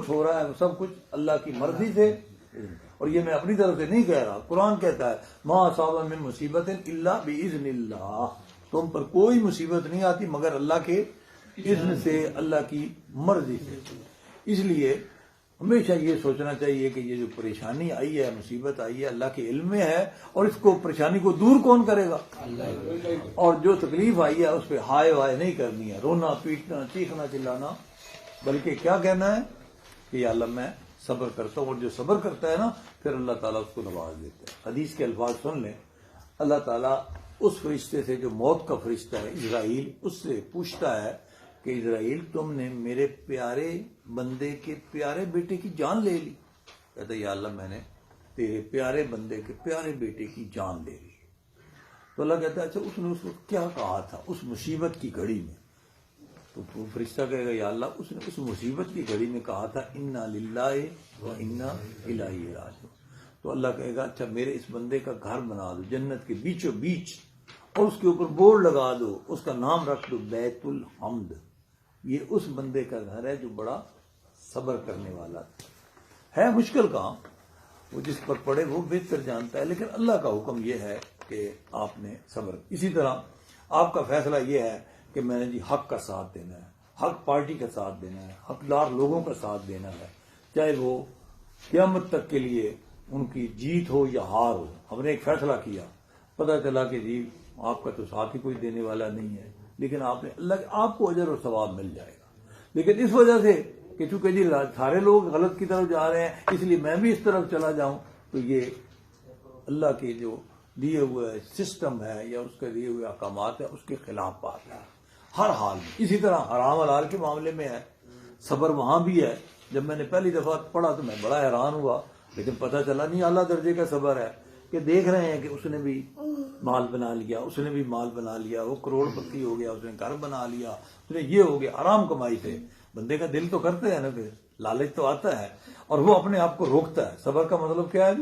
ہو رہا ہے سب کچھ اللہ کی مرضی سے، اور یہ میں اپنی طرف سے نہیں کہہ رہا، قرآن کہتا ہے ما اصاب من مصیبت الا باذن اللہ، تم پر کوئی مصیبت نہیں آتی مگر اللہ کے اذن سے، اللہ کی مرضی سے۔ اس لیے ہمیشہ یہ سوچنا چاہیے کہ یہ جو پریشانی آئی ہے، مصیبت آئی ہے، اللہ کے علم میں ہے، اور اس کو پریشانی کو دور کون کرے گا؟ اور جو تکلیف آئی ہے اس پہ ہائے وائے نہیں کرنی ہے، رونا پیٹنا چیخنا چلانا، بلکہ کیا کہنا ہے کہ یا اللہ میں صبر کرتا ہوں، اور جو صبر کرتا ہے نا پھر اللہ تعالیٰ اس کو نواز دیتا ہے۔ حدیث کے الفاظ سن لیں، اللہ تعالیٰ اس فرشتے سے جو موت کا فرشتہ ہے اسرائیل، اس سے پوچھتا ہے کہ اسرائیل تم نے میرے پیارے بندے کے پیارے بیٹے کی جان لے لی؟ کہتا ہے یا اللہ میں نے تیرے پیارے بندے کے پیارے بیٹے کی جان لے لی۔ تو اللہ کہتا ہے اچھا اس نے اس کو کیا کہا تھا اس مصیبت کی گھڑی میں؟ تو فرشتہ کہے گا یا اللہ اس نے اس مصیبت کی گھڑی میں کہا تھا انا للہ و انا الیہ راجعون۔ تو اللہ کہے گا اچھا میرے اس بندے کا گھر بنا دو جنت کے بیچوں بیچ، اور اس کے اوپر بورڈ لگا دو، اس کا نام رکھ دو بیت الحمد، یہ اس بندے کا گھر ہے جو بڑا صبر کرنے والا ہے۔ مشکل کام، وہ جس پر پڑے وہ بہتر جانتا ہے، لیکن اللہ کا حکم یہ ہے کہ آپ نے صبر۔ اسی طرح آپ کا فیصلہ یہ ہے کہ میں نے جی حق کا ساتھ دینا ہے، حق پارٹی کا ساتھ دینا ہے، حقدار لوگوں کا ساتھ دینا ہے، چاہے وہ قیامت تک کے لیے ان کی جیت ہو یا ہار ہو۔ ہم نے ایک فیصلہ کیا، پتہ چلا کہ جی آپ کا تو ساتھ ہی کوئی دینے والا نہیں ہے، لیکن آپ نے اللہ آپ کو اجر اور ثواب مل جائے گا۔ لیکن اس وجہ سے کہ چونکہ جی سارے لوگ غلط کی طرف جا رہے ہیں اس لیے میں بھی اس طرف چلا جاؤں، تو یہ اللہ کے جو دیے ہوئے سسٹم ہے یا اس کے دیے ہوئے احکامات ہیں اس کے خلاف بات ہے ہر حال میں۔ اسی طرح حرام حلال کے معاملے میں ہے، صبر وہاں بھی ہے۔ جب میں نے پہلی دفعہ پڑھا تو میں بڑا حیران ہوا، لیکن پتہ چلا نہیں اعلیٰ درجے کا صبر ہے کہ دیکھ رہے ہیں کہ اس نے بھی مال بنا لیا، اس نے بھی مال بنا لیا، وہ کروڑ پتی ہو گیا، اس نے گھر بنا لیا، اس نے یہ ہو گیا، حرام کمائی سے۔ بندے کا دل تو کرتے ہیں نا، پھر لالچ تو آتا ہے اور وہ اپنے آپ کو روکتا ہے۔ صبر کا مطلب کیا ہے؟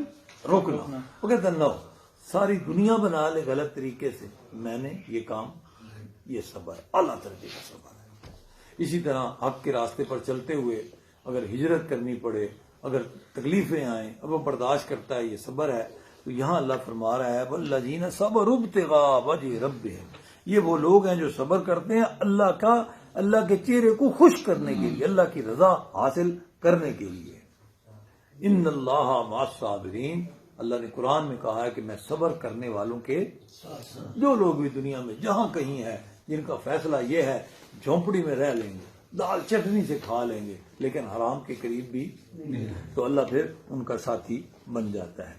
روکنا۔ وہ کہتا ہے نو ساری دنیا بنا لے غلط طریقے سے، میں نے یہ کام، یہ صبر اعلیٰ درجے کا صبر ہے۔ اسی طرح حق کے راستے پر چلتے ہوئے اگر ہجرت کرنی پڑے، اگر تکلیفیں آئیں، اب وہ برداشت کرتا ہے، یہ صبر ہے۔ تو یہاں اللہ فرما رہا ہے والذین صبروا ابتغاء وجہ ربہم، یہ وہ لوگ ہیں جو صبر کرتے ہیں اللہ کے چہرے کو خوش کرنے کے لیے، اللہ کی رضا حاصل کرنے کے لیے۔ ان اللہ مع الصابرین، اللہ نے قرآن میں کہا ہے کہ میں صبر کرنے والوں کے جو لوگ بھی دنیا میں جہاں کہیں ہیں جن کا فیصلہ یہ ہے جھونپڑی میں رہ لیں گے، دال چٹنی سے کھا لیں گے لیکن حرام کے قریب بھی، تو اللہ پھر ان کا ساتھی بن جاتا ہے۔